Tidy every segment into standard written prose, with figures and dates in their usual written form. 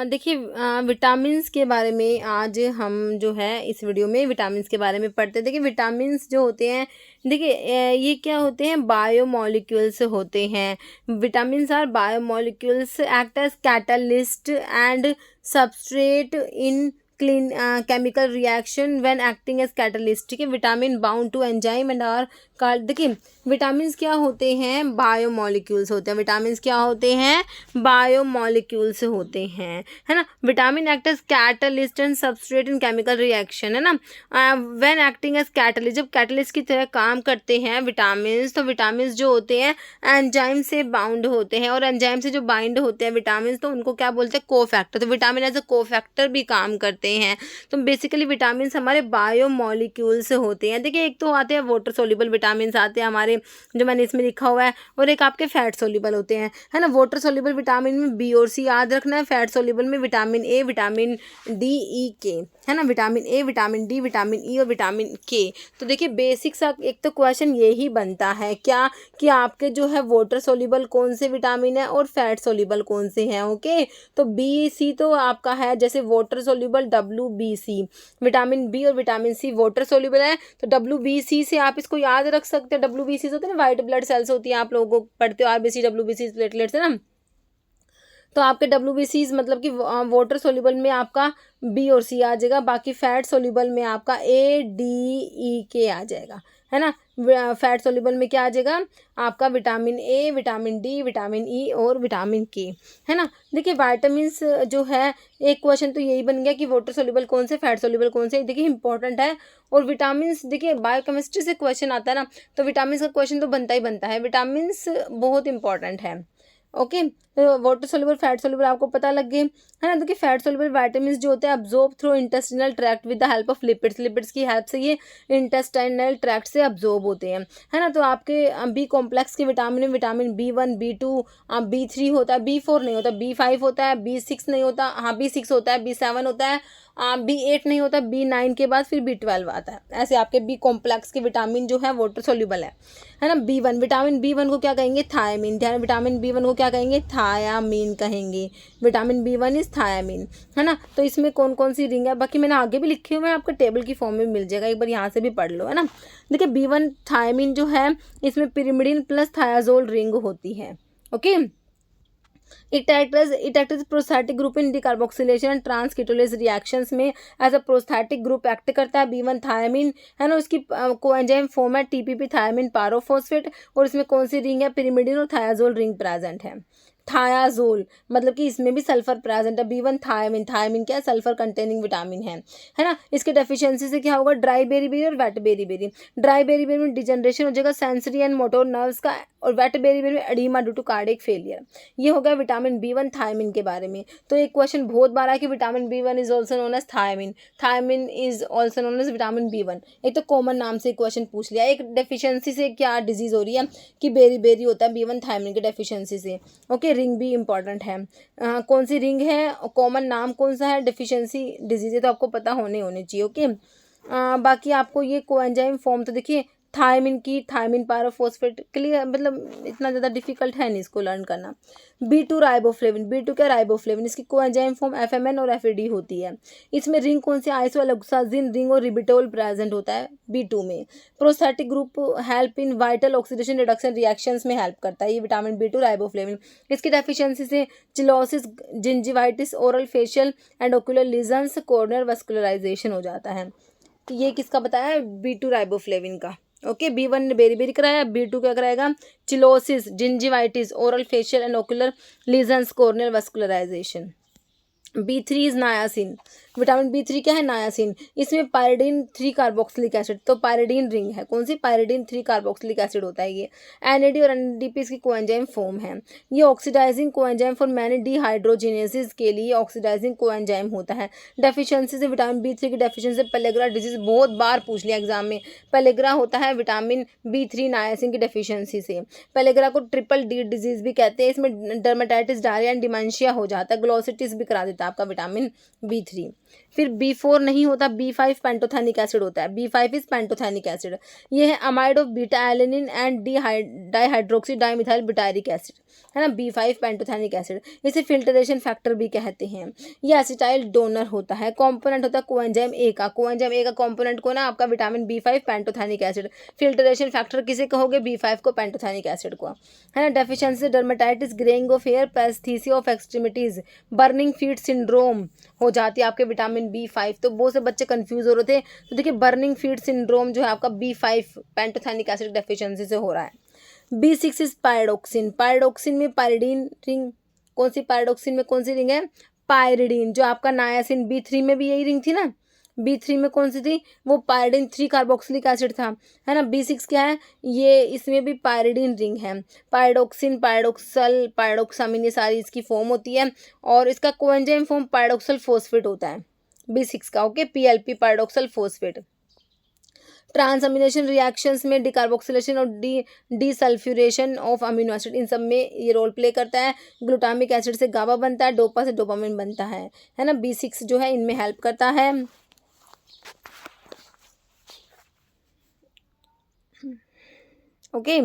देखिए विटामिन्स के बारे में आज हम जो है इस वीडियो में विटामिन्स के बारे में पढ़ते हैं। देखिए विटामिन्स जो होते हैं, देखिए ये क्या होते हैं, बायोमोलिक्यूल्स होते हैं। Vitamins are biomolecules act as catalyst and substrate in clean chemical reaction when acting as catalyst. ठीक है, vitamin bound to enzyme and are called. देखिए विटामिन्स क्या होते हैं, बायोमोलिक्यूल्स होते हैं। विटामिन्स क्या होते हैं, बायोमोलिक्यूल्स होते हैं, है ना। Vitamin act as catalyst and substrate in chemical reaction, है ना। व्हेन एक्टिंग एज कैटलिस्ट, जब कैटलिस्ट की तरह काम करते हैं विटामिन्स, तो विटामिन्स जो होते हैं एंजाइम से बाउंड होते हैं, और एंजाइम से जो बाइंड होते हैं विटामिन्स, तो उनको क्या बोलते हैं, कोफैक्टर। तो विटामिन एज अ कोफैक्टर भी काम करते हैं। तो बेसिकली विटामिन्स हमारे बायोमोलिक्यूल्स होते हैं। देखिए एक तो आते हैं वाटर सोल्यूबल विटामिन्स आते हैं हमारे, जो मैंने इसमें लिखा हुआ है, और एक आपके फैट सोल्यूबल होते हैं, है ना। वाटर सोल्यूबल विटामिन में बी और सी याद रखना है। फैट सोल्यूबल में विटामिन ए, विटामिन डी, ई, के, है ना। Vitamin A, vitamin D, vitamin E और विटामिन के। तो देखिए बेसिक सा एक तो क्वेश्चन यही बनता है क्या, कि आपके जो है वाटर सोल्यूबल कौन से विटामिन है और फैट सोल्यूबल कौन से हैं। ओके, तो बी सी तो आपका है, जैसे water soluble WBC, vitamin B और विटामिन सी वाटर सोल्यूबल है, तो WBC से आप इसको याद रख सकते हैं। WBC होते हैं ना, वाइट ब्लड सेल्स होती हैं, आप लोगों को पढ़ते हो RBC WBC प्लेटलेट्स, है ना। तो आपके WBCs मतलब कि वाटर सोल्यूबल में आपका बी और सी आ जाएगा, बाकी फैट सोल्यूबल में आपका ADEK आ जाएगा, है ना। फैट सोल्यूबल में क्या आ जाएगा आपका, vitamin A, vitamin D, vitamin E और विटामिन के, है ना। देखिए वाइटामिन्स जो है, एक क्वेश्चन तो यही बन गया कि वाटर सोल्यूबल कौन से, फैट सोल्यूबल कौन से, देखिए इंपॉर्टेंट है। और विटामिन्स देखिए बायोकेमिस्ट्री से क्वेश्चन आता है ना, तो विटामिन्स का क्वेश्चन तो बनता ही बनता है। विटामिन्स बहुत इंपॉर्टेंट है। ओके, तो वाटर सोल्यूबल, फैट सोल्यूबल आपको पता लग गए, है ना। देखिए फैट सोल्यूबल विटामिन्स जो होते हैं absorb through intestinal tract with the help of lipids, lipids की हेल्प से ये इंटेस्टाइनल ट्रैक्ट से अब्जॉर्ब होते हैं, है ना। तो आपके बी कॉम्प्लेक्स के विटामिन में विटामिन B1, B2, B3 होता है, B4 नहीं होता, B5 होता है, B6 नहीं होता, हाँ B6 होता है, B7 होता है, B8 नहीं होता, B9 के बाद फिर B12 आता है। ऐसे आपके बी कॉम्प्लेक्स के विटामिन जो है वाटर सोल्यूबल है ना। B1, विटामिन B1 को क्या कहेंगे, थायमिन। ध्यान, विटामिन B1 को क्या कहेंगे, थायामीन कहेंगे। विटामिन B1 इज थायामीन, है ना। तो इसमें कौन कौन सी रिंग है, बाकी मैंने आगे भी लिखे हुए हैं, आपको टेबल की फॉर्म में मिल जाएगा, एक बार यहाँ से भी पढ़ लो, है ना। देखिए B1 थायमिन जो है, इसमें पिरिमिडिन प्लस थायाजोल रिंग होती है। Okay, it acts as prosthetic group in decarboxylation and transketolase reactions में as a prosthetic group act करता है। B1 थायमिन, है ना, उसकी कोएंजाइम फॉर्म है TPP थायमिन पारोफॉस्फेट, और इसमें कौन सी रिंग है, पिरिमिडिन और थायाजोल रिंग प्रेजेंट है। थायाजोल मतलब कि इसमें भी सल्फर प्रेजेंट है। B1 थायमिन, थायमिन क्या है, सल्फर कंटेनिंग विटामिन है ना। इसके डेफिशिएंसी से क्या होगा, ड्राई बेरी और वेट बेरी। ड्राई बेरी में डिजनरेशन हो जाएगा सेंसरी एंड मोटोर नर्व्स का, और वेट बेरी में oedema due to cardiac failure. ये हो गया विटामिन B1 थायमिन के बारे में। तो एक क्वेश्चन बहुत बार है कि vitamin B1 is also known as thiamine, thiamine is also known as vitamin B1। एक तो कॉमन नाम से क्वेश्चन पूछ लिया। एक डेफिशिएंसी से क्या डिजीज हो रही है, कि बेरी होता है B1 थायमिन के डेफिशिएंसी से। ओके, रिंग भी इंपॉर्टेंट है। कौन सी रिंग है, कॉमन नाम कौन सा है, डेफिशिएंसी डिजीज है, तो आपको पता होने चाहिए। ओके, बाकी आपको ये कोएंजाइम फॉर्म तो देखिए थायमिन की, थायमिन पारोफॉस्फेट, क्लियर, मतलब इतना ज़्यादा डिफिकल्ट है नहीं इसको लर्न करना। B2 राइबोफ्लेविन, B2 क्या, राइबोफ्लेविन, इसकी कोएंजाइम फॉर्म FMN और FAD होती है। इसमें रिंग कौन सी, आइसोएलोक्साजिन रिंग और रिबिटोल प्रेजेंट होता है B2 में। Prosthetic group help in vital oxidation reduction reactions में हेल्प करता है ये विटामिन B2 राइबोफ्लेविन। इसकी डेफिशिएंसी से cheilosis, gingivitis, oral facial and ocular lesions, corneal vascularization हो जाता है। तो ये किसका बताया, B2 राइबोफ्लेविन का। ओके, B1 ने बेरी कराया, B2 क्या कराएगा, cheilosis, gingivitis, oral facial and ocular lesions, corneal vascularization. B3 is niacin, vitamin B3 क्या है, नायासिन। इसमें पायरिडीन 3 कार्बोक्सिलिक एसिड, तो पायरिडीन रिंग है, कौन सी, पायरिडीन 3 कार्बोक्सिलिक एसिड होता है ये। NAD और NADP इसकी कोएंजाइम फॉर्म है। ये ऑक्सीडाइजिंग कोएंजाइम फॉर मैनी डिहाइड्रोजिनेसिस के लिए ऑक्सीडाइजिंग कोएंजाइम होता है। डेफिशिएंसी से विटामिन B3 की डेफिशिएंसी से पेलेग्रा डिजीज बहुत बार पूछ लिया एग्जाम में। पेलेग्रा होता है विटामिन B3 नायासिन की डेफिशिएंसी से। पेलेग्रा को ट्रिपल D डिजीज भी कहते हैं। इसमें डर्मेटाइटिस, डायरिया एंड डिमेंशिया हो जाता है। ग्लोसिटिस भी करा देता है आपका विटामिन B3। फिर B4 नहीं होता, B5 पेंटोथेनिक एसिड होता है, B5 इज पेंटोथेनिक एसिड। ये है amide of beta alanine and dihydroxy dimethyl butyric acid, है ना, B5 पेंटोथेनिक एसिड। इसे फिल्टरेशन फैक्टर भी कहते हैं। ये एसिटाइल डोनर होता है, कंपोनेंट होता है कोएंजाइम ए का। कोएंजाइम ए का कंपोनेंट को ना आपका vitamin B5 pantothenic acid. Filtration factor किसे कहोगे? B5 को, पेंटोथेनिक एसिड को, है ना। Deficiency dermatitis, greying of hair, paresthesia of extremities, burning feet syndrome हो जाती है आपके विटामिन B5। तो बहुत से बच्चे कंफ्यूज हो रहे थे। तो देखिए बर्निंग फीट सिंड्रोम जो है आपका B5 पेंटोथेनिक एसिड डेफिशिएंसी से हो रहा है। B6 is pyroxene. पायरोक्सिन में पायरिडीन रिंग, कौन सी पायरोक्सिन में कौन सी रिंग है? पायरिडीन। जो आपका नायासिन B3 में भी यही रिंग थी ना, B3 में कौन सी थी? वो पायरिडीन 3 कार्बोक्सिलिक एसिड था, है ना। B6 क्या है? ये इसमें भी पायरिडीन रिंग है। पायरोक्सिन, पायरोक्सल, पायरोक्सामिन, ये सारी इसकी फॉर्म होती है और इसका कोएंजाइम फॉर्म पायरोक्सल फोस्फेट होता है B6 का, ओके, PLP पायरोक्सल फोस्फेट। ट्रांसअमीनेशन रिएक्शंस में डिकार्बोक्सिलेशन और डीसल्फ्यूरेशन ऑफ अमीनो एसिड, इन सब में ये रोल प्ले करता है। ग्लूटामिक एसिड से गाबा बनता है, डोपा से डोपामिन बनता है ना। B6 जो है इनमें हेल्प करता है। ओके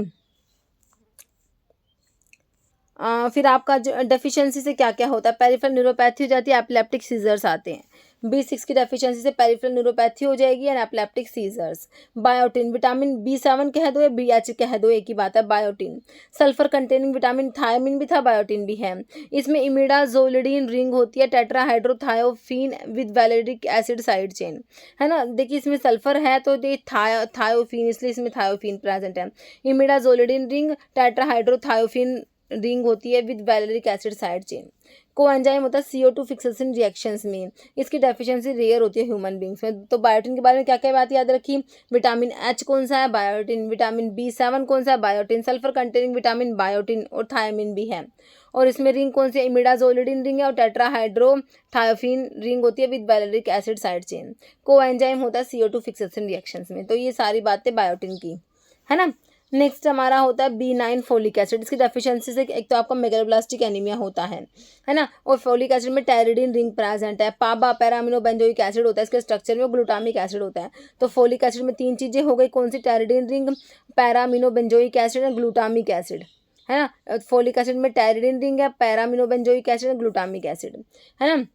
फिर आपका जो डेफिशिएंसी से क्या क्या होता है? पेरिफेरल न्यूरोपैथी हो जाती है, एपिलेप्टिक सीजर्स आते हैं। B6 की डेफिशिएंसी से पेरिफेरल न्यूरोपैथी हो जाएगी and epileptic seizures. Biotin, vitamin B7 कह दो या BH कह दो, एक ही बात है, biotin. Sulphur containing vitamin, thiamine भी था, बायोटिन भी है। इसमें इमिडाजोलिडीन रिंग होती है, टेट्राहाइड्रोथायोफीन with valeric acid side chain, है ना। देखिए इसमें सल्फर है तो ये थायोफीन, इसलिए इसमें थायोफीन प्रेजेंट है। इमिडाजोलिडीन रिंग टेट्राहाइड्रोथायोफीन रिंग होती है with valeric acid side chain. Coenzyme होता है CO2 फिक्सेशन रिएक्शंस में, इसकी डेफिशिएंसी रेयर होती है ह्यूमन बींग्स में। तो बायोटिन के बारे में क्या क्या बात याद रखी? विटामिन H कौन सा है? बायोटिन। विटामिन B7 कौन सा है? Biotin. Sulphur containing vitamin, biotin, और थायमिन भी है। और इसमें रिंग कौन सी है? इमिडाजोलिडीन रिंग है और टेट्राहाइड्रोथायोफीन रिंग होती है with valeric acid side chain. Coenzyme होता है CO2 फिक्सेशन रिएक्शंस में। तो ये सारी बातें बायोटिन की, है ना। नेक्स्ट हमारा होता है B9 फोलिक एसिड। इसकी डेफिशिएंसी से एक तो आपका मेगालोब्लास्टिक एनीमिया होता है ना। और फोलिक एसिड में टेरिडीन रिंग प्रेजेंट है। पाबा पैरामिनो बेंजोइक एसिड होता है, इसके स्ट्रक्चर में ग्लूटामिक एसिड होता है। तो फोलिक एसिड में 3 चीजें हो गई, कौन सी? टेरिडीन रिंग, पैरामिनो बेंजोइक एसिड और ग्लूटामिक एसिड, है ना। फोलिक एसिड में टेरिडीन रिंग है, पैरामिनो बेंजोइक एसिड और ग्लूटामिक एसिड, है ना।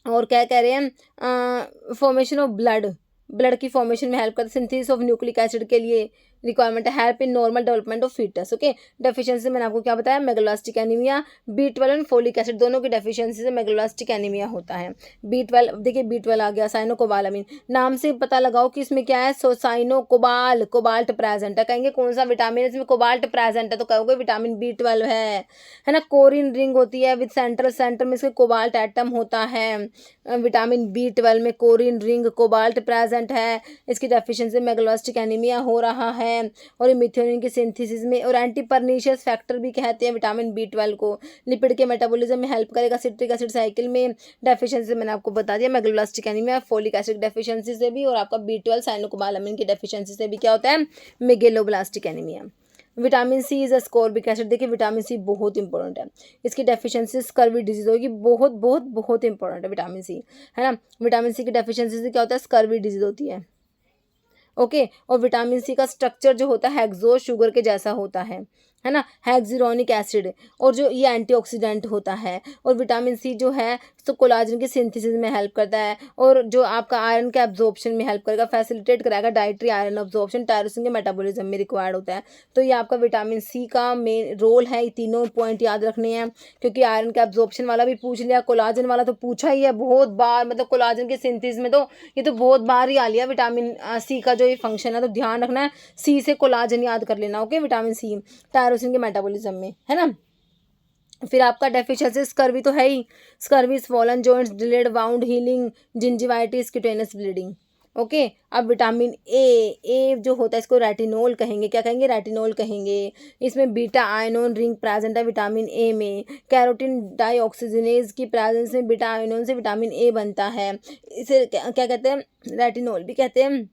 और क्या कह रहे हैं? फॉर्मेशन ऑफ ब्लड की फॉर्मेशन में हेल्प करता है। सिंथेसिस ऑफ न्यूक्लिक एसिड के लिए रिक्वायरमेंट है, help in normal development of foetus, okay. Deficiency मैंने आपको क्या बताया? Megaloblastic anaemia. B12 and folic acid दोनों की डेफिशिएंसी से मेगालोब्लास्टिक एनीमिया होता है। B12, देखिए B12 आ गया, साइनोकोबालामिन, नाम से पता लगाओ कि इसमें क्या है? साइनोकोबाल, कोबाल्ट प्रेजेंट है। कहेंगे कौन सा विटामिन इसमें कोबाल्ट प्रेजेंट है? तो कहोगे विटामिन B12 है ना। कोरिन रिंग होती है विद सेंटर में इसके कोबाल्ट एटम होता है। विटामिन B12 में कोरिन रिंग, कोबाल्ट प्रेजेंट है। इसकी डेफिशिएंसी मेगालोब्लास्टिक एनीमिया हो रहा है। और ये मिथ्योनिन की सिंथेसिस में, और एंटी परनीशियस फैक्टर भी कहते हैं विटामिन B12 को। लिपिड के मेटाबॉलिज्म में हेल्प करेगा। सिट्रिक एसिड साइकिल में डेफिशिएंसी मैंने आपको बता दिया। Megaloblastic anaemia, folic acid deficiency से भी, और आपका B12 साइनोकोबालामिन की डेफिशिएंसी से भी क्या होता है? Megaloblastic anaemia. Vitamin C is ascorbic acid. देखिए विटामिन C बहुत इंपॉर्टेंट है, इसकी डेफिशिएंसी स्कर्वी डिजीज होगी। बहुत बहुत बहुत इंपॉर्टेंट है विटामिन C, है ना। विटामिन C की डेफिशिएंसी से क्या होता है? स्कर्वी डिजीज होती है, ओके। और विटामिन C का स्ट्रक्चर जो होता है हेक्सोस शुगर के जैसा होता है ना, हेक्सिरोनिक एसिड। और जो ये एंटीऑक्सीडेंट होता है। और विटामिन C जो है तो कोलाजन की सिंथेसिस में हेल्प करता है, और जो आपका आयरन के एब्जॉर्प्शन में हेल्प करेगा, फैसिलिटेट कराएगा डाइटरी आयरन एब्जॉर्प्शन, टायरोसिन के मेटाबॉलिज्म में रिक्वायर्ड होता है। तो ये आपका विटामिन C का मेन रोल है। ये तीनों पॉइंट याद रखने हैं, क्योंकि आयरन के एब्जॉर्प्शन वाला भी पूछ लिया, कोलाजन वाला तो पूछा ही है बहुत बार, मतलब कोलाजन की सिंथेसिस में तो ये तो बहुत बार ही आ लिया विटामिन C का जो ये फंक्शन है। तो ध्यान रखना है, C से कोलाजन याद कर लेना, ओके। विटामिन C टायरोसिन के मेटाबॉलिज्म में, है ना। फिर आपका डेफिशिएंसी स्कर्वी तो है ही। Scurvy, swollen joints, delayed wound healing, gingivitis, cutaneous bleeding, okay. अब विटामिन ए जो होता है इसको रेटिनोल कहेंगे। क्या कहेंगे? रेटिनोल कहेंगे। इसमें बीटा आयनोन रिंग प्रेजेंट है विटामिन ए में। कैरोटीन डाइऑक्सीजनेज की प्रेजेंस में बीटा आयनोन से विटामिन ए बनता है। इसे क्या कहते हैं? रेटिनोल भी कहते हैं।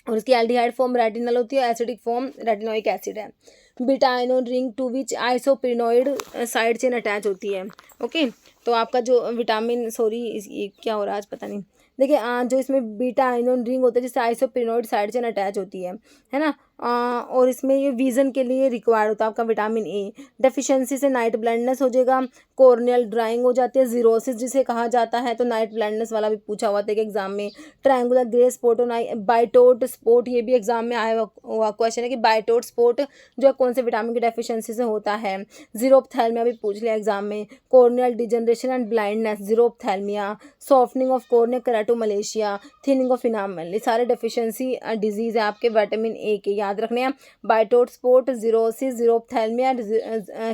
और इसकी एल्डिहाइड फॉर्म रेटिनल होती है, एसिडिक फॉर्म रेटिनोइक एसिड है। Beta ionone ring to which isoprenoid side chain attach होती है। ओके, तो आपका जो विटामिन, सॉरी ये क्या हो रहा है आज पता नहीं, देखिए जो इसमें बीटा आयनोन रिंग होता है जिससे आइसोप्रिनोइड साइड चेन अटैच होती है ना। और इसमें ये विजन के लिए रिक्वायर्ड होता है आपका विटामिन ए। डेफिशिएंसी से नाइट ब्लाइंडनेस हो जाएगा, कॉर्नियल ड्राइंग हो जाती है, जीरोसिस जिसे कहा जाता है, तो नाइट ब्लाइंडनेस वाला भी पूछा हुआ था कि एग्जाम में। ट्रायंगुलर ग्रे स्पॉट और बाइटोट स्पॉट, ये भी एग्जाम में आया हुआ क्वेश्चन है कि बाइटोट स्पॉट जो है कौन से विटामिन की डेफिशिएंसी से होता है। जीरोप्थैल्मिया भी पूछ लिया एग्जाम में। Corneal degeneration and blindness, xerophthalmia. Softening of cornea, keratomalacia. Thinning of enamel, ये सारे डेफिशिएंसी डिजीज है आपके विटामिन ए के, याद रखने हैं। Bitot spot, xerosis, xerophthalmia,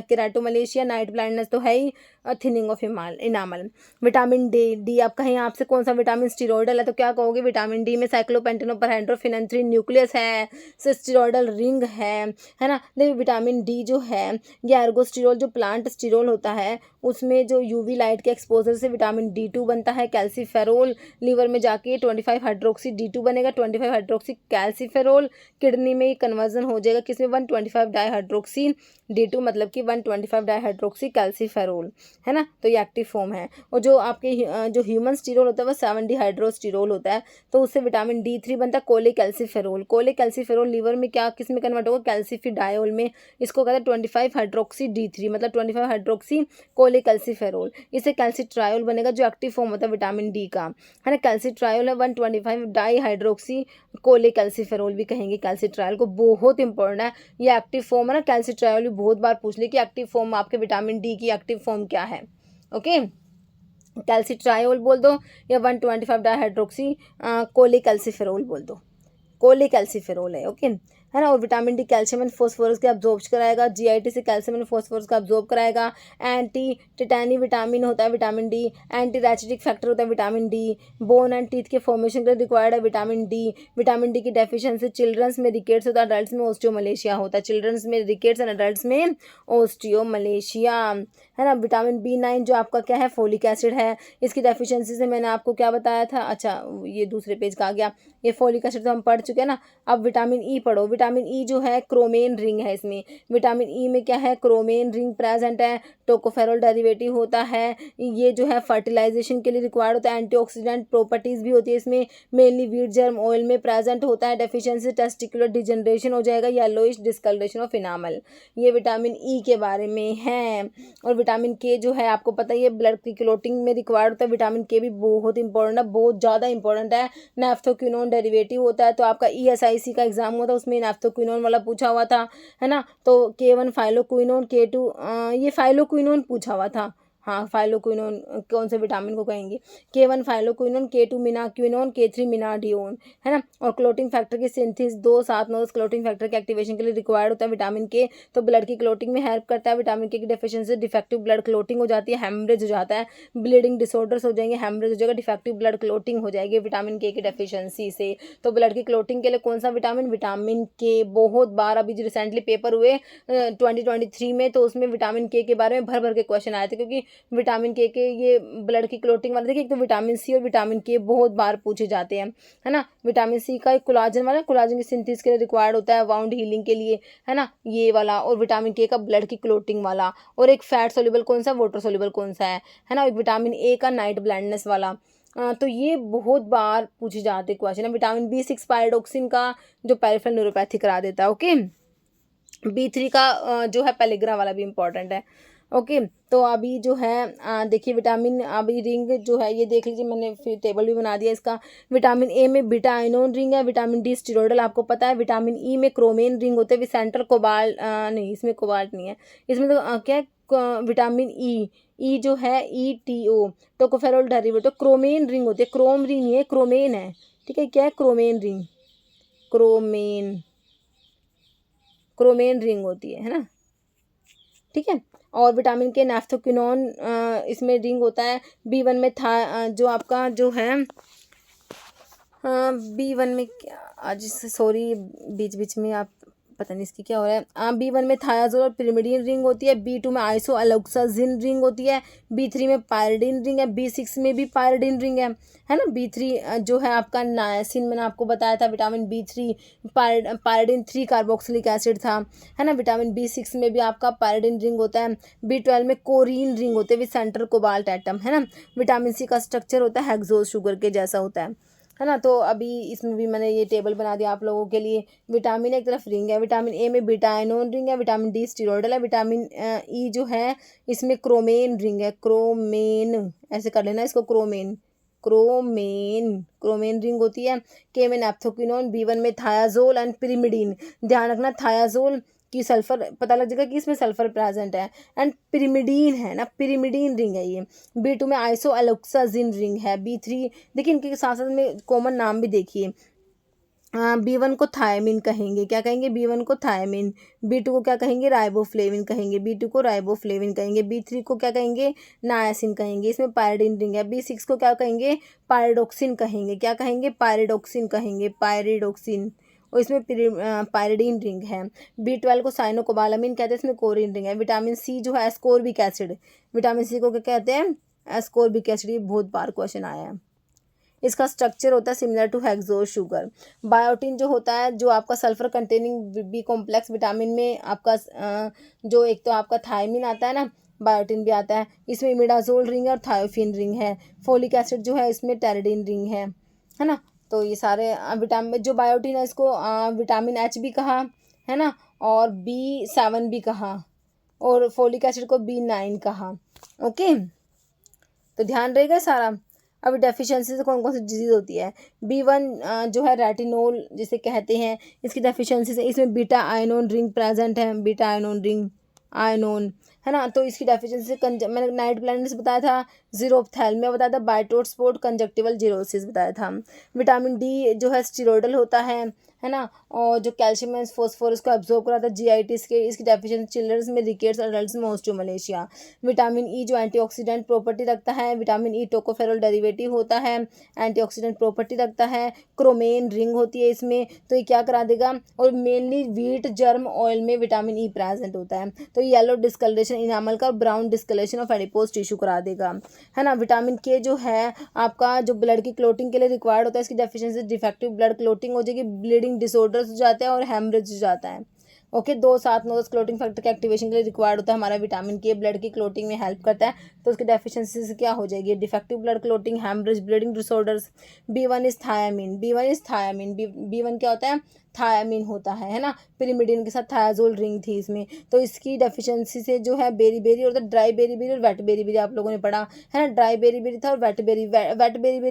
keratomalacia, night blindness तो है ही, thinning of enamel. Vitamin D, D आप कहें आपसे कौन सा विटामिन स्टीरोइडल है, तो क्या कहोगे विटामिन डी में साइक्लोपेंटेनोपरहेड्रोफिनेंथ्रीन न्यूक्लियस है, स्टीरोइडल रिंग है ना। देखिए विटामिन डी जो है ये एर्गोस्टिरोल, जो प्लांट स्टीरोल होता है उसमें जो यूवी लाइट के एक्सपोजर से विटामिन D2 बनता है। कैल्सीफेरोल लीवर में जाके 25 हाइड्रोक्सी D2 बनेगा, 25 हाइड्रोक्सी कैल्सीफेरोल। किडनी में कन्वर्जन हो जाएगा किसमें, 125 डाईहाइड्रोक्सी D2, मतलब कि 125 डाईहाइड्रोक्सी कैल्सीफेरोल, है ना। तो ये एक्टिव फॉर्म है। और जो आपके जो ह्यूमन स्टीरोल होता है वो 70 हाइड्रोस्टीरोल होता है, तो उससे विटामिन D3 बनता है। कोलेकैल्सीफेरोल, कोलेकैल्सीफेरोल लीवर में क्या किस में कन्वर्ट होगा, कैल्सीफिडायोल में। इसको कहते हैं 25 हाइड्रोक्सी D3, मतलब 25 हाइड्रोक्सी कोलेकैल्सीफेरोल। इससे कैल्सीट्रायोल बनेगा जो एक्टिव फॉर्म होता है विटामिन डी का, है ना। कैल्सीट्रायोल है 125 डाईहाइड्रोक्सी कोलेकैल्सीफेरोल भी कहेंगे कैल्सीट्रायोल को, बहुत इंपॉर्टेंट है ये एक्टिव फॉर्म है ना। कैल्सीट्रायोल भी बहुत बार पूछ ली कि एक्टिव फॉर्म आपके विटामिन डी की एक्टिव फॉर्म क्या है। ओके, कैल्सीट्रायोल बोल दो या 125 डाईहाइड्रोक्सी कोलेकैल्सीफेरोल बोल दो, कोलेकैल्सीफेरोल है। ओके, है ना। और vitamin D calcium and phosphorus के अब्जॉर्ब कराएगा, जीआईटी से कैल्शियम एंड फॉस्फोरस का अब्जॉर्ब कराएगा। एंटी टिटैनी विटामिन होता है विटामिन डी, एंटी रैचिटिक फैक्टर होता है vitamin D. Bone and teeth के फॉर्मेशन के लिए रिक्वायर्ड है विटामिन डी। विटामिन डी की डेफिशिएंसी चिल्ड्रंस में रिकेट्स होता है, अडल्ट्स में ऑस्टियोमलेशिया होता है। चिल्ड्रंस में रिकेट्स एंड अडल्ट्स में ऑस्टियोमलेशिया, है ना। विटामिन B9 जो आपका क्या है, फोलिक एसिड है। इसकी डेफिशिएंसी से मैंने आपको क्या बताया था, अच्छा ये दूसरे पेज का आ गया, ये फोलिक एसिड तो हम पढ़ चुके हैं ना। अब विटामिन ई पढ़ो। विटामिन ई जो है क्रोमेन रिंग है, इसमें विटामिन ई में क्या है, क्रोमेन रिंग प्रेजेंट है। टोकोफेरोल डेरिवेटिव होता है, ये जो है फर्टिलाइजेशन के लिए रिक्वायर्ड होता है। एंटीऑक्सीडेंट प्रॉपर्टीज भी होती है इसमें, मेनली वीट जर्म ऑयल में प्रेजेंट होता है। डेफिशिएंसी टेस्टिकुलर डिजनरेशन हो जाएगा, येलोइश डिस्कलरेशन ऑफ इनामल, ये विटामिन ई के बारे में है। और विटामिन के जो है आपको पता ही है ब्लड की क्लोटिंग में रिक्वायर्ड होता है। विटामिन के भी बहुत इंपॉर्टेंट है, बहुत ज़्यादा इंपॉर्टेंट है। नैफ्थोक्विनोन डेरिवेटिव होता है, तो आपका ESIC का एग्जाम हुआ था उसमें नैफ्थोक्विनोन वाला पूछा हुआ था, है ना। तो K1 फाइलोक्विनोन, K2 ये फाइलोक्विनोन पूछा हुआ था, हाँ फाइलोक्विनोन कौन से विटामिन को कहेंगे, K1 फाइलोक्विनोन, K2 मिनाक्विनोन, K3 मिनाडियोन, है ना। और क्लोटिंग फैक्टर की सिंथेसिस 2-7-9 क्लोटिंग फैक्टर के एक्टिवेशन के लिए रिक्वायर्ड होता है विटामिन के, तो ब्लड की क्लोटिंग में हेल्प करता है। विटामिन के की डेफिशिएंसी डिफेक्टिव ब्लड क्लोटिंग हो जाती है, हेमरेज हो जाता है, ब्लीडिंग डिसऑर्डर्स हो जाएंगे, हेमरेज हो जाएगा, डिफेक्टिव ब्लड क्लोटिंग हो जाएगी विटामिन के की डेफिशिएंसी से। तो ब्लड की क्लोटिंग के लिए कौन सा विटामिन, विटामिन के। बहुत बार अभी जो रिसेंटली पेपर हुए 2023 में, तो उसमें विटामिन के बारे में भर भर के क्वेश्चन आए थे, क्योंकि विटामिन के ये ब्लड की क्लोटिंग वाले, देखिए एक तो विटामिन सी और विटामिन के बहुत बार पूछे जाते हैं, है ना। विटामिन सी का एक कोलाजन वाला, कोलाजन की सिंथेसिस के लिए रिक्वायर्ड होता है, वाउंड हीलिंग के लिए, है ना, ये वाला। और विटामिन के का ब्लड की क्लोटिंग वाला। और एक फैट सोल्यूबल कौन सा, वाटर सोल्यूबल कौन सा है ना। एक विटामिन ए का नाइट ब्लाइंडनेस वाला। तो ये बहुत बार पूछे जाते क्वेश्चन है। विटामिन B6 पायरोक्सिन का जो पेरिफेरल न्यूरोपैथी करा देता है। ओके, B3 का जो है पेलिग्रा वाला भी इंपॉर्टेंट है। ओके, तो अभी जो है देखिए विटामिन अभी रिंग जो है ये देख लीजिए, मैंने फिर टेबल भी बना दिया इसका। विटामिन ए में बीटा आयनोन रिंग है, विटामिन डी स्टीरोइडल आपको पता है। विटामिन ई में क्रोमेन रिंग होते हैं, सेंट्रल कोबाल्ट नहीं, इसमें कोबाल्ट नहीं है, इसमें तो क्या विटामिन ई जो है ETO tocopherol derivative, chromene ring होती है, क्रोम रिंग नहीं है, क्रोमेन है, ठीक है। क्या है, क्रोमेन रिंग, क्रोमेन रिंग होती है ना, ठीक है। और विटामिन के नैफ्थोक्विनोन इसमें रिंग होता है। B1 में था जो आपका जो है B1 में क्या, आज सॉरी बीच बीच में आप पता नहीं इसकी क्या हो रहा है। B1 में थायाजोल और पिरिमिडीन रिंग होती है, B2 में आइसोएलोक्साजिन रिंग होती है, B3 में पायरिडीन रिंग है, B6 में भी पायरिडीन रिंग है ना। B3 जो है आपका नायसिन, मैंने आपको बताया था vitamin B3 pyridine 3 carboxylic acid था, है ना। विटामिन B6 में भी आपका पायरिडीन रिंग होता है। B12 में कोरीन रिंग होते हैं विद सेंटर कोबाल्ट एटम, है ना। विटामिन C का स्ट्रक्चर होता है हेक्सोज शुगर के जैसा होता है ना। तो अभी इसमें भी मैंने ये टेबल बना दिया आप लोगों के लिए। विटामिन एक तरफ रिंग है, विटामिन ए में बीटा आयनोन रिंग है, विटामिन डी स्टीरोडल है, विटामिन ई जो है इसमें क्रोमेन रिंग है, क्रोमेन ऐसे कर लेना इसको, क्रोमेन क्रोमेन रिंग होती है। के में नैप्थोक्विनोन, B1 में थायाजोल एंड पिरिमिडीन। ध्यान रखना थायाजोल की सल्फर पता लग जाएगा कि इसमें सल्फर प्रेजेंट है, एंड पिरिमिडीन है ना, पिरिमिडीन रिंग है ये। B2 में आइसोएलोक्साजिन रिंग है। B3 देखिए इनके साथ साथ में कॉमन नाम भी देखिए। B1 को थायमिन कहेंगे, क्या कहेंगे, B1 को थायमिन। B2 को क्या कहेंगे, राइबोफ्लेविन कहेंगे, B2 को राइबोफ्लेविन कहेंगे। B3 को क्या कहेंगे, नायासिन कहेंगे, इसमें पायरिडीन रिंग है। B6 को क्या कहेंगे, पायरिडोक्सिन कहेंगे, क्या कहेंगे, पायरिडोक्सिन कहेंगे, पायरिडोक्सिन, और इसमें पायरिडीन रिंग है। B12 को साइनोकोबालामिन कहते हैं, इसमें कोरिन रिंग है। विटामिन C जो है एस्कोर्बिक एसिड, विटामिन C को क्या कहते हैं, एस्कोर्बिक एसिड, ये बहुत बार क्वेश्चन आया है। इसका स्ट्रक्चर होता है similar to hexose sugar. Biotin जो होता है, जो आपका sulphur containing B complex vitamin में आपका जो एक तो आपका थायमिन आता है ना, बायोटिन भी आता है, इसमें इमिडाजोल रिंग है और थायोफिन रिंग है। फोलिक एसिड जो है इसमें टेरिडीन रिंग है ना। तो ये सारे विटामिन, जो बायोटिन है इसको विटामिन H भी कहा, है ना, और B7 भी कहा, और फोलिक एसिड को B9 कहा। ओके, तो ध्यान रहेगा सारा। अब डेफिशिएंसी से कौन कौन सी डिजीज़ होती है। B1 जो है रेटिनोल जिसे कहते हैं, इसकी डेफिशिएंसी से इसमें बीटा आयनोन रिंग प्रेजेंट है, बीटा आयनोन रिंग, आयनोन, है ना। तो इसकी डेफिशिएंसी से मैंने नाइट ब्लाइंडनेस बताया था, जीरोप्थैल्मिया बताया था, बाइटोट स्पॉट, कंजक्टिवल जीरोसिस बताया था। विटामिन डी जो है स्टीरोडल होता है ना, और जो कैल्शियम एंड फॉस्फोरस को एब्जॉर्ब कराता है GITs के, इसकी डेफिशिएंसी चिल्ड्रंस में, रिकेट्स, एडल्ट्स में, ऑस्टियोमलेशिया। विटामिन ई जो एंटीऑक्सीडेंट प्रॉपर्टी रखता है, विटामिन ई टोकोफेरॉल डेरिवेटिव होता है, एंटीऑक्सीडेंट प्रॉपर्टी रखता है, क्रोमेन रिंग होती है इसमें, तो ये क्या करा देगा, और मेनली व्हीट जर्म ऑयल में विटामिन ई प्रेजेंट होता है, तो येलो डिस्कलरेशन इनामल का, brown discolouration of adipose tissue करा देगा, है ना। विटामिन के जो है आपका जो ब्लड की क्लोटिंग के लिए रिक्वायर्ड होता है, इसकी डेफिशिएंसी डिफेक्टिव ब्लड क्लोटिंग हो जाएगी, ब्लीडिंग डिसऑर्डर्स हो जाते हैं और हेमरेज हो जाता है। ओके, 2, 7, 9 क्लोटिंग फैक्टर के एक्टिवेशन के लिए रिक्वायर्ड होता है हमारा विटामिन के, ब्लड की क्लोटिंग में हेल्प करता है, तो उसकी डेफिशिएंसी से क्या हो जाएगी, defective blood clotting, haemorrhage, bleeding disorders. B1 is thiamine, B1 क्या होता है, थायामिन होता है ना। पिरिमिडीन के साथ थायाजोल रिंग थी इसमें, तो इसकी डेफिशिएंसी से जो है बेरी और ड्राई बेरी और वेट बेरी आप लोगों ने पढ़ा है ना। ड्राई बेरी था और वेट बेरी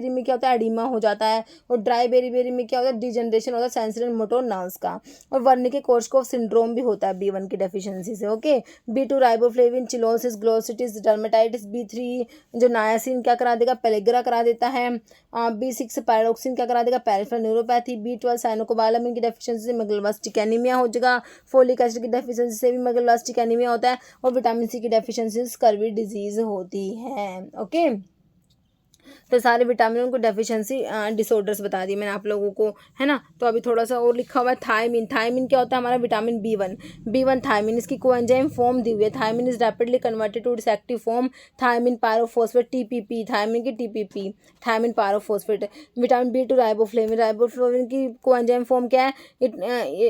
में क्या होता है, एडिमा हो जाता है, और ड्राई बेरी में क्या होता है, डिजनरेशन होता है सेंसरी एंड मोटर नर्व्स का, और वर्निके कोर्सकोफ सिंड्रोम भी होता है B1 की डेफिशिएंसी से। Okay, B2 riboflavin, cheilosis, glossitis, dermatitis. B3 जो नायासिन क्या करा देगा, पेलेग्रा करा देता है। B6 पैराडॉक्सिन क्या करा देगा, पेरिफेरल न्यूरोपैथी। B12 साइनोकोबालामिन की डेफिशिएंसी से मेगलोब्लास्टिक एनीमिया हो जाएगा, फोलिक एसिड की डेफिशिएंसी से भी मेगलोब्लास्टिक एनीमिया होता है, और विटामिन C की डेफिशिएंसी से स्कर्वी डिजीज होती है। ओके, तो सारे विटामिन को डेफिशिएंसी डिसऑर्डर्स बता दिए मैंने आप लोगों को, है ना। तो अभी थोड़ा सा और लिखा हुआ है थायमिन। थायमिन क्या होता है, हमारा विटामिन B1 थायमिन, इसकी कोएंजाइम फॉर्म दी हुई है। Thiamine is rapidly converted to its active form thiamine pyrophosphate, TPP, thiamine की TPP, thiamine pyrophosphate. Vitamin B2 riboflavin की कोएंजाइम फॉर्म क्या है,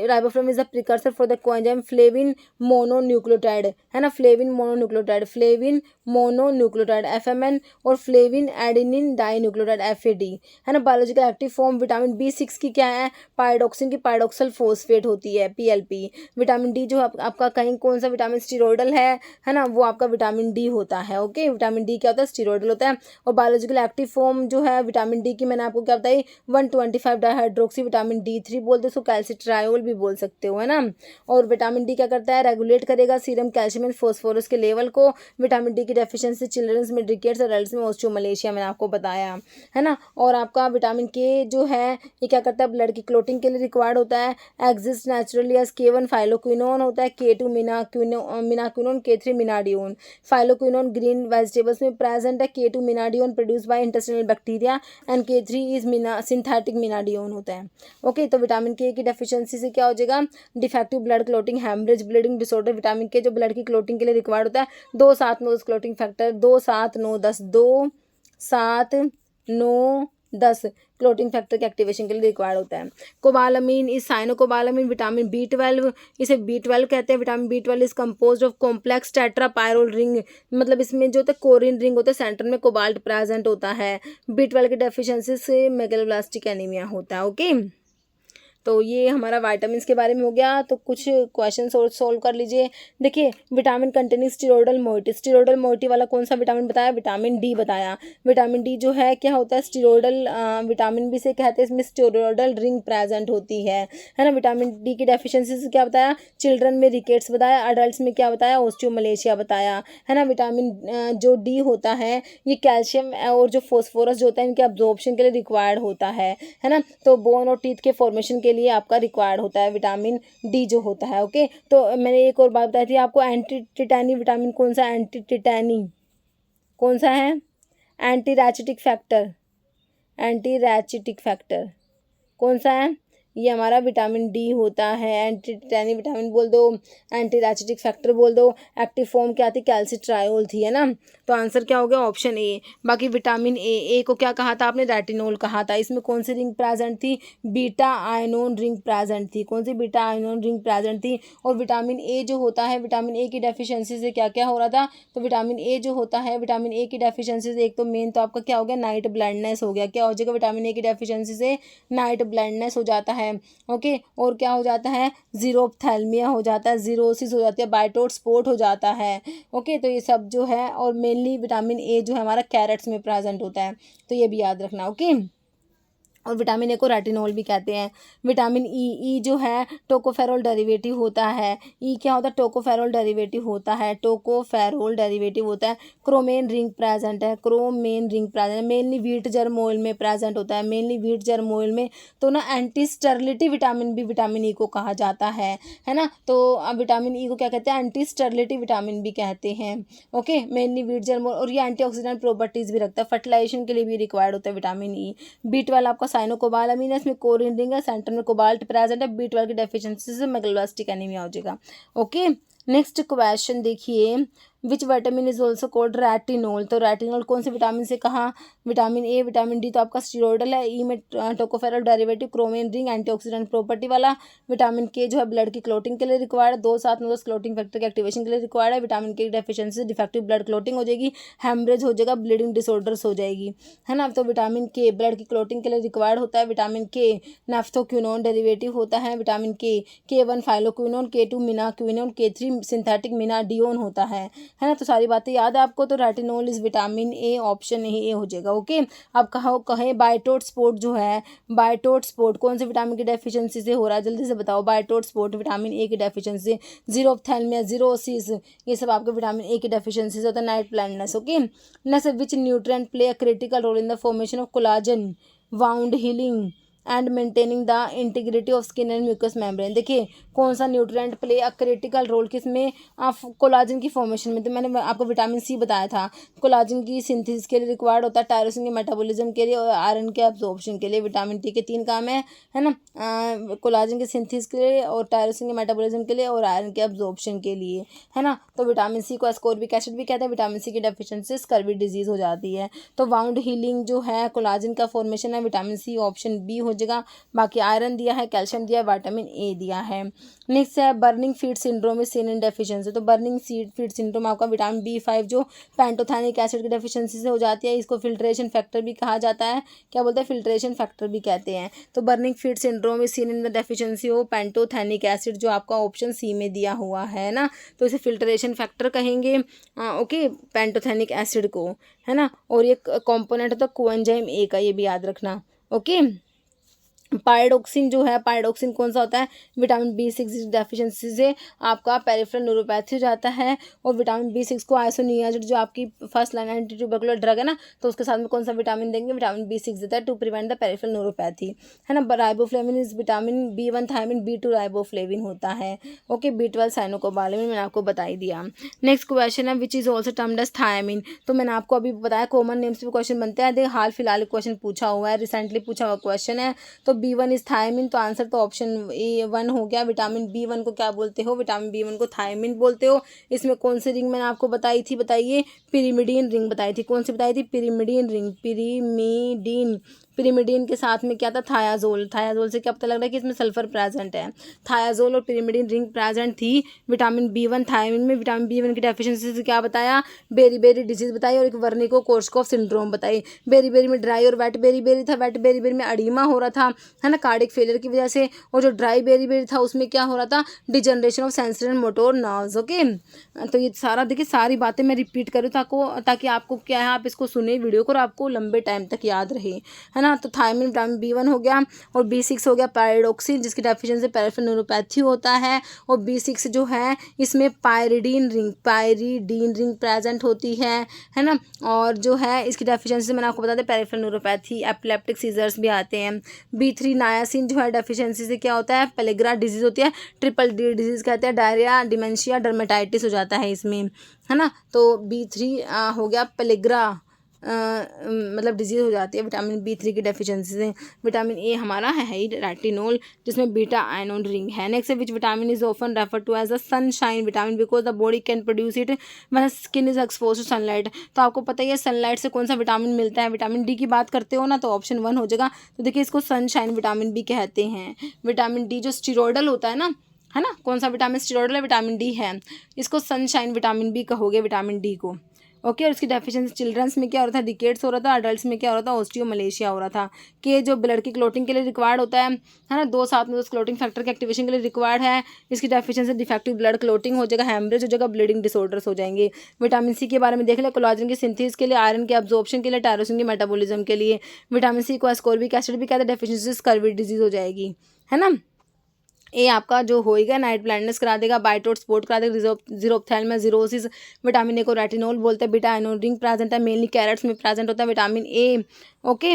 riboflavin is the precursor for the coenzyme flavin mononucleotide, है ना, flavin mononucleotide FMN, और flavin adenine dinucleotide FAD, है ना। Biological active form vitamin B6 की क्या है, पायरोक्सिन की पायरोक्सल फोस्फेट होती है, PLP। विटामिन डी जो आपका कहीं कौन सा विटामिन स्टीरोइडल है ना, वो आपका विटामिन डी होता है। ओके, विटामिन डी क्या होता है, स्टीरोइडल होता है। और बायोलॉजिकल एक्टिव फॉर्म जो है विटामिन डी की मैंने आपको क्या बताई, 125 डाइहाइड्रोक्सी विटामिन D3 बोलते हो, उसको कैल्सिट्रायोल भी बोल सकते हो, है ना। और विटामिन डी क्या करता है, रेगुलेट करेगा सीरम कैल्शियम एंड फॉस्फोरस के लेवल को। विटामिन डी की डेफिशिएंसी चिल्ड्रंस में रिकेट्स और एडल्ट्स में ऑस्टियोमलेशिया, मैंने आपको बताया है ना। और आपका विटामिन के जो है ये क्या करता है, ब्लड की क्लोटिंग के लिए रिक्वायर्ड होता है। Exist naturally as K1 phylloquinone होता है, K2 मिनाक्विनोन, K3 मिनाडियोन। Phylloquinone green vegetables में प्रेजेंट है, K2 मिनाडियोन produce by intestinal bacteria and K3 is synthetic मिनाडियोन होता है। ओके, तो विटामिन के की डेफिशिएंसी से क्या हो जाएगा, defective blood clotting, haemorrhage, bleeding disorder. Vitamin K जो ब्लड की क्लोटिंग के लिए रिक्वायर्ड होता है 2, 7, 9 क्लोटिंग फैक्टर, 2, 7, 9, 10, 2, 7, 9, 10 क्लोटिंग फैक्टर के एक्टिवेशन के लिए रिक्वायर्ड होता है। कोबालामीन इस साइनोकोबालामीन विटामिन B12, इसे B12 कहते हैं। Vitamin B12 is composed of complex tetrapyrrole ring, मतलब इसमें जो होता है कोरिन रिंग होता है, सेंटर में कोबाल्ट प्रेजेंट होता है। B12 की डेफिशिएंसी से मेगालोब्लास्टिक एनीमिया होता है। ओके, तो ये हमारा विटामिन्स के बारे में हो गया। तो कुछ क्वेश्चंस और सॉल्व कर लीजिए। देखिए, vitamin containing steroidal moiety, steroidal moiety वाला कौन सा विटामिन बताया, विटामिन डी बताया। विटामिन डी जो है क्या होता है, स्टीरोडल विटामिन बी से कहते हैं, इसमें स्टीरोडल रिंग प्रेजेंट होती है ना। विटामिन डी की डेफिशिएंसी से क्या बताया, चिल्ड्रन में रिकेट्स बताया, अडल्ट में क्या बताया, ऑस्टियोमलेशिया बताया है ना। विटामिन जो डी होता है ये कैल्शियम और जो फॉस्फोरस जो होता है इनके अब्जॉर्प्शन के लिए रिक्वायर्ड होता है ना। तो बोन और टीथ के फॉर्मेशन के लिए आपका रिक्वायर्ड होता है विटामिन डी जो होता है। ओके, तो मैंने एक और बात बताई थी आपको, एंटी टिटैनी विटामिन कौन सा, एंटी टिटैनी कौन सा है, एंटी रैचिटिक फैक्टर, एंटी रैचिटिक फैक्टर कौन सा है, ये हमारा विटामिन डी होता है। एंटी टिटैनी विटामिन बोल दो, एंटी रैचिटिक फैक्टर बोल दो। एक्टिव फॉर्म क्या थी, कैल्सिट्रायोल थी है ना। तो आंसर क्या हो गया, ऑप्शन ए। बाकी विटामिन ए को क्या कहा था आपने, रेटिनोल कहा था। इसमें कौन सी रिंग प्रेजेंट थी, बीटा आयनोन रिंग प्रेजेंट थी। कौन सी, बीटा आयनोन रिंग प्रेजेंट थी। और विटामिन ए जो होता है, विटामिन ए की डेफिशिएंसी से क्या क्या हो रहा था, तो विटामिन ए जो होता है, विटामिन ए की डेफिशिएंसी से एक तो मेन तो आपका क्या हो गया, नाइट ब्लाइंडनेस हो गया। क्या हो जाएगा, विटामिन ए की डेफिशिएंसी से नाइट ब्लाइंडनेस हो जाता है। ओके, और क्या हो जाता है, जीरोप्थैल्मिया हो जाता है, जीरोसिस हो जाती है, बाइटोट स्पॉट हो जाता है। ओके, तो ये सब जो है, और मेनली विटामिन ए जो है हमारा कैरेट्स में प्रेजेंट होता है, तो ये भी याद रखना। ओके, और विटामिन ए को रेटिनोल भी कहते हैं। विटामिन ई जो है टोकोफेरोल डेरिवेटिव होता है। ई क्या होता है, टोकोफेरोल डेरिवेटिव होता है, टोकोफेरोल डेरिवेटिव होता है। क्रोमेन रिंग प्रेजेंट है, क्रोमेन रिंग प्रेजेंट है, मेनली व्हीट जर्म ऑयल में प्रेजेंट होता है, मेनली व्हीट जर्म ऑयल में। तो ना एंटी स्टरलिटी विटामिन भी विटामिन ई को कहा जाता है ना। तो अब विटामिन ई को क्या कहते हैं, एंटी स्टरलिटी विटामिन भी कहते हैं। Okay, mainly wheat germ oil, और ये एंटीऑक्सीडेंट प्रॉपर्टीज भी रखता है, फर्टिलाइजेशन के लिए भी रिक्वायर्ड होता है विटामिन ई। B12 आपका साइनोकोबालामीन है, इसमें कोरिन रिंग है, सेंटर में कोबाल्ट प्रेजेंट है। B12 की डेफिशिएंसी से मेगालोब्लास्टिक एनीमिया हो जाएगा। ओके, नेक्स्ट क्वेश्चन देखिए, which vitamin is also called retinol. तो रेटिनोल कौन से विटामिन से कहा, विटामिन ए, विटामिन डी तो आपका स्टीरोडल है, ई में tocopherol derivative, chromene ring antioxidant property वाला। विटामिन के जो है ब्लड की क्लोटिंग के लिए रिक्वायर्ड है, 2, 7, 9 क्लोटिंग फैक्टर के एक्टिवेशन के लिए रिक्वायर्ड है। विटामिन के डेफिशिएंसी डिफेक्टिव ब्लड क्लोटिंग हो जाएगी, हेमरेज हो जाएगा, ब्लीडिंग डिसऑर्डर्स हो जाएगी है ना। तो विटामिन के ब्लड की क्लोटिंग के लिए रिक्वायर्ड होता है। विटामिन के नेफ्थोक्विनोन डेरिवेटिव होता है। विटामिन के K1 phylloquinone, K2 मिनाक्विनोन, K3 synthetic मिनाडियोन होता है ना। तो सारी बातें याद है आपको। तो retinol is vitamin A, option A हो जाएगा। ओके, अब कहें बाइटोट स्पॉट जो है, बाइटोट स्पॉट कौन से विटामिन की डेफिशिएंसी से हो रहा है, जल्दी से बताओ। बाइटोट स्पॉट विटामिन ए की डेफिशिएंसी, जीरोप्थैल्मिया, जीरोसिस, ये सब आपके विटामिन ए की डेफिशिएंसी से होता है। Night blindness. Okay, next, which nutrient play a critical role in the formation of collagen, wound healing and maintaining the integrity of skin and mucus membrane. देखिए, कौन सा nutrient play a critical role किसमें, collagen की formation में। तो मैंने आपको vitamin C बताया था, कोलाजन की सिंथेसिस के लिए रिक्वायर्ड होता है, टायरोसिन के मेटाबॉलिज्म के लिए और आयरन के एब्जॉर्प्शन के लिए। विटामिन टी के 3 काम है ना, कोलाजन के सिंथेसिस के लिए और टायरोसिन के मेटाबॉलिज्म के लिए और आयरन के एब्जॉर्प्शन के लिए है ना। तो विटामिन सी को एस्कॉर्बिक एसिड भी कहते हैं। विटामिन सी की डेफिशिएंसी स्कर्वी डिजीज हो जाती है। तो वाउंड हीलिंग जो है, कोलाजन का फॉर्मेशन है, विटामिन सी, ऑप्शन बी हो जाएगा। बाकी आयरन दिया है, कैल्शियम दिया है, विटामिन ए दिया है। नेक्स्ट है बर्निंग फीट सिंड्रोम, सीनिन डेफिशिएंसी। तो बर्निंग फीट सिंड्रोम आपका विटामिन B5 जो पेंटोथैनिक एसिड की डेफिशिएंसी से हो जाती है। इसको फिल्ट्रेशन फैक्टर भी कहा जाता है। क्या बोलते हैं, फिल्ट्रेशन फैक्टर भी कहते हैं। तो burning feet syndrome is seen in the deficiency हो पेंटोथैनिक एसिड, जो आपका ऑप्शन सी में दिया हुआ है ना। तो इसे फिल्ट्रेशन फैक्टर कहेंगे। ओके, पेंटोथैनिक एसिड को है ना। और ये कॉम्पोनेंट होता है कोएंजाइम ए का, ये भी याद रखना। ओके, पायरोक्सिन जो है, पायरोक्सिन कौन सा होता है, विटामिन B6 डेफिशिएंसी से आपका पेरिफेरल न्यूरोपैथी हो जाता है। और विटामिन B6 को आइसोनियाज़िड जो आपकी first line anti tubercular drug है ना, तो उसके साथ में कौन सा विटामिन देंगे, विटामिन B6 देता है to prevent the peripheral neuropathy, है ना। Riboflavin is vitamin B1 thiamine, B2 riboflavin होता है। ओके, B12 साइनोकोबालेमिन मैंने आपको बता ही दिया। नेक्स्ट क्वेश्चन है which is also termed as thiamine. तो मैंने आपको अभी बताया कॉमन नेम्स पे क्वेश्चन बनते हैं, हाल फिलहाल क्वेश्चन पूछा हुआ है, रिसेंटली पूछा हुआ क्वेश्चन है। तो B1 इज थायमिन, तो आंसर तो ऑप्शन A1 हो गया। विटामिन B1 को क्या बोलते हो, विटामिन B1 को थायमिन बोलते हो। इसमें कौन सी रिंग मैंने आपको बताई थी, बताइए, पिरिमिडीन रिंग बताई थी। कौन सी बताई थी, पिरिमिडीन रिंग, पिरिमिडीन। पिरिमिडीन के साथ में क्या था, थायाजोल। थायाजोल से क्या पता लग रहा है कि इसमें सल्फर प्रेजेंट है। थायाजोल और पिरिमिडीन रिंग प्रेजेंट थी विटामिन B1 थायमिन में। विटामिन B1 की डेफिशिएंसी से क्या बताया, बेरी डिजीज बताई और एक वर्निको कोर्सकॉफ सिंड्रोम बताई। बेरी में ड्राई और वेट बेरी था, वेट बेरी में अडीमा हो रहा था, है ना, कार्डिक फेलियर की वजह से। और जो ड्राई बेरी था उसमें क्या हो रहा था, degeneration of sensory and motor nerves. Okay, तो ये सारा देखिए, सारी बातें मैं रिपीट करूँ ताकि आपको क्या है, आप इसको सुने वीडियो को और आपको लंबे टाइम तक याद रहे, है ना। तो थायमिन विटामिन B1 हो गया और B6 हो गया पायरोक्सिन, जिसकी डेफिशिएंसी पेरिफेरल न्यूरोपैथी होता है। और B6 जो है इसमें पायरिडीन रिंग प्रेजेंट होती है ना। और जो है इसकी डेफिशिएंसी मैंने आपको बता दें, पेरिफेरल न्यूरोपैथी, एपिलेप्टिक सीजर्स भी आते हैं। B3 नायासिन जो है डेफिशिएंसी से क्या होता है, पेलेग्रा डिजीज होती है, ट्रिपल डी डिजीज कहते हैं, डायरिया, डिमेंशिया, डर्मेटाइटिस हो जाता है इसमें, है ना। तो B3 हो गया पेलेग्रा, मतलब डिजीज हो जाती है विटामिन B3 की डेफिशिएंसी से। विटामिन ए हमारा है ही रेटिनोल, जिसमें बीटा आयनोन रिंग है। Next which vitamin is often refer to as a sunshine vitamin because the body can produce it when skin is expose to sunlight. तो आपको पता ही है सनलाइट से कौन सा विटामिन मिलता है, विटामिन डी की बात करते हो ना, तो ऑप्शन 1 हो जाएगा। तो देखिए इसको सनशाइन विटामिन भी कहते हैं। विटामिन डी जो स्टीरोडल होता है ना, कौन सा विटामिन स्टीरोडल है, विटामिन डी है। इसको सनशाइन विटामिन भी कहोगे विटामिन डी को। ओके, और इसकी डेफिशिएंसी चिल्ड्रंस में क्या हो रहा था, डिकेट्स हो रहा था, अडल्ट्स में क्या हो रहा था, ऑस्टियोमलेशिया हो रहा था। कि जो ब्लड की क्लोटिंग के लिए रिक्वायर्ड होता है ना, 2 7 में क्लोटिंग फैक्टर के एक्टिवेशन के लिए रिक्वायर्ड है। इसकी डेफिशिएंसी डिफेक्टिव ब्लड क्लोटिंग हो जाएगा, हेमरेज हो जाएगा, ब्लीडिंग डिसऑर्डर्स हो जाएंगे। विटामिन सी के बारे में देख ले, कोलाजन की सिंथेसिस के लिए, आयरन के एब्जॉर्प्शन के लिए, टायरोसिन के मेटाबॉलिज्म के लिए। विटामिन सी को एस्कॉर्बिक एसिड भी कहते हैं, डेफिशिएंसी स्कर्वी डिजीज हो जाएगी, है ना। ये आपका जो होएगा नाइट ब्लाइंडनेस करा देगा, बाइटोट स्पोर्ट करा देगा, जीरोप्थेल्मिया जीरोसिस। विटामिन ए को रेटिनोल बोलते हैं। बीटा आयनोन रिंग प्रेजेंट है, मेनली कैरेट्स में प्रेजेंट होता है vitamin A. Okay,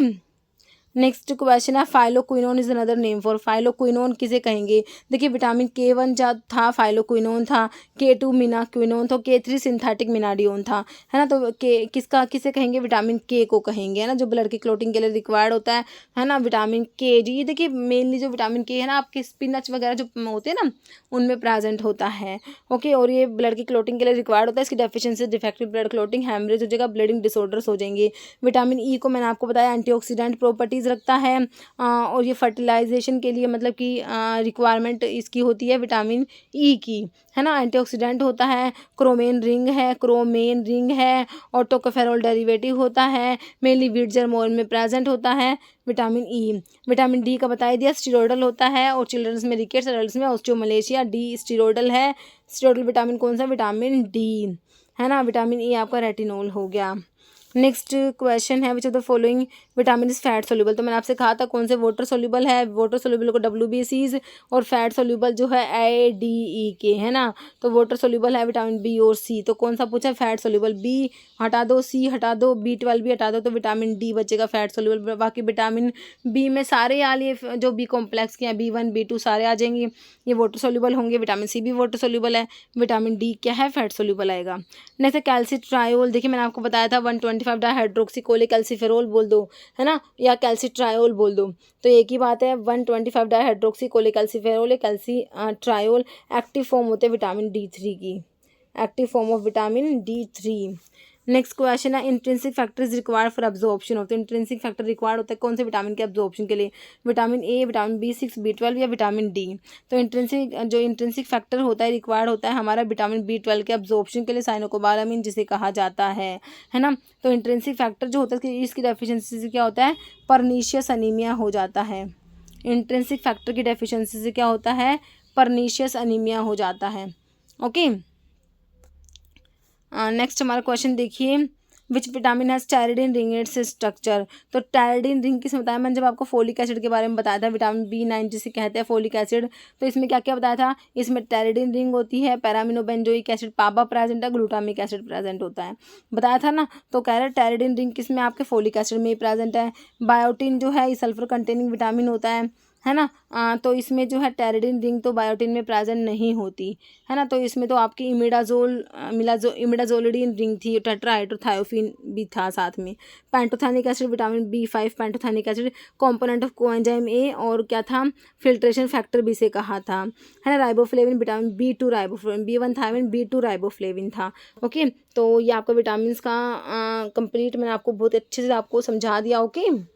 next question है phylloquinone is another name for, phylloquinone किसे कहेंगे। देखिए विटामिन K1 जा था फाइलोक्विनोन था, K2 मिनाक्विनोन था, K3 सिंथेटिक मिनाडियोन था, है ना। तो किसे कहेंगे, विटामिन K को कहेंगे, है ना, जो ब्लड की क्लोटिंग के लिए रिक्वायर्ड होता है ना। विटामिन K जी, ये देखिए मेनली जो विटामिन K है ना, आपके स्पिनच वगैरह जो होते हैं ना उनमें प्रेजेंट होता है। ओके, और ये ब्लड की क्लोटिंग के लिए रिक्वायर्ड होता है। इसकी deficiency defective blood clotting, haemorrhage हो जाएगा, ब्लीडिंग डिसऑर्डर्स हो जाएंगे। विटामिन E को मैंने आपको बताया एंटीऑक्सीडेंट प्रॉपर्टीज रखता है, और ये फर्टिलाइजेशन के लिए मतलब कि रिक्वायरमेंट इसकी होती है विटामिन ई की, है ना। एंटीऑक्सीडेंट होता है, क्रोमेन रिंग है और टोकोफेरॉल डेरिवेटिव होता है, मेनली व्हीट जर्म ऑयल में प्रेजेंट होता है विटामिन ई। विटामिन डी का बताया दिया, स्टीरोडल होता है और चिल्ड्रंस में रिकेट्स, एडल्ट्स में ऑस्टियोमलेशिया। डी स्टीरोडल है, स्टीरोडल विटामिन कौन सा, विटामिन डी, है ना। विटामिन ई आपका रेटिनोल हो गया। नेक्स्ट क्वेश्चन है which of the following vitamin is fat soluble. तो मैंने आपसे कहा था कौन से वाटर सोल्यूबल है, वाटर सोल्यूबल को WBCs और फैट सोल्यूबल जो है ADEK, है ना। तो वाटर सोल्यूबल है विटामिन बी और सी, तो कौन सा पूछा है, फैट सोल्यूबल। बी हटा दो, सी हटा दो, B12 भी हटा दो, तो विटामिन डी बचेगा फैट सोल्यूबल। बाकी विटामिन बी में सारे आ लिए जो बी कॉम्प्लेक्स के हैं, B1 B2 सारे आ जाएंगे, ये वाटर सोल्यूबल होंगे। विटामिन सी भी वाटर सोल्यूबल है, विटामिन डी क्या है, फैट सोल्यूबल आएगा। नेक्स्ट कैल्सिट्रायोल, देखिए मैंने आपको बताया था 125 डाइहाइड्रोक्सीकोलिक कैल्सिफेरोल बोल दो, है ना, या कैल्सिट्रायोल बोल दो, तो एक ही बात है। 125 dihydroxycholecalciferol, calcitriol active form होते हैं विटामिन D3 की, active form of vitamin D3। Next question है intrinsic factor is required for absorption of, तो इंट्रिंसिक फैक्टर रिक्वायर्ड होता है कौन से विटामिन के एब्जॉर्प्शन के लिए, vitamin A, vitamin B6, B12 या विटामिन डी। तो इंट्रिंसिक फैक्टर होता है, रिक्वायर्ड होता है हमारा विटामिन B12 के एब्जॉर्प्शन के लिए, साइनोकोबालामिन जिसे कहा जाता है ना। तो इंट्रिंसिक फैक्टर जो होता है इसकी डेफिशिएंसी से क्या होता है, परनीशियस अनीमिया हो जाता है। इंट्रिंसिक फैक्टर की डेफिशिएंसी से क्या होता है, परनीशियस अनीमिया हो जाता है। ओके, नेक्स्ट हमारा क्वेश्चन देखिए, which vitamin has pyridine ring its structure. तो टायरिडीन रिंग किसमें बताया मैंने, जब आपको फोलिक एसिड के बारे में बताया था, विटामिन B9 जिसे कहते हैं फोलिक एसिड, तो इसमें क्या क्या बताया था, इसमें टायरिडीन रिंग होती है, पैरामिनोबेंजोइक एसिड पापा प्रेजेंट है, ग्लूटामिक एसिड प्रेजेंट होता है, बताया था ना। तो कह रहे टायरिडीन रिंग किसमें, आपके फोलिक एसिड में ही प्रेजेंट है। बायोटिन जो है ये सल्फर कंटेनिंग विटामिन होता है ना। तो इसमें जो है टेरिडीन रिंग तो बायोटिन में प्रेजेंट नहीं होती है ना। तो इसमें तो आपकी इमिडाजोलिडीन रिंग थी, टेट्राहाइड्रोथायोफिन भी था साथ में। Pantothenic acid vitamin B5 pantothenic acid component of coenzyme A, और क्या था, फिल्ट्रेशन फैक्टर भी से कहा था, है ना। Riboflavin vitamin B2 riboflavin, B1 thiamine, B2 riboflavin था। ओके, तो ये आपका विटामिन का कंप्लीट मैंने आपको बहुत अच्छे से आपको समझा दिया। ओके।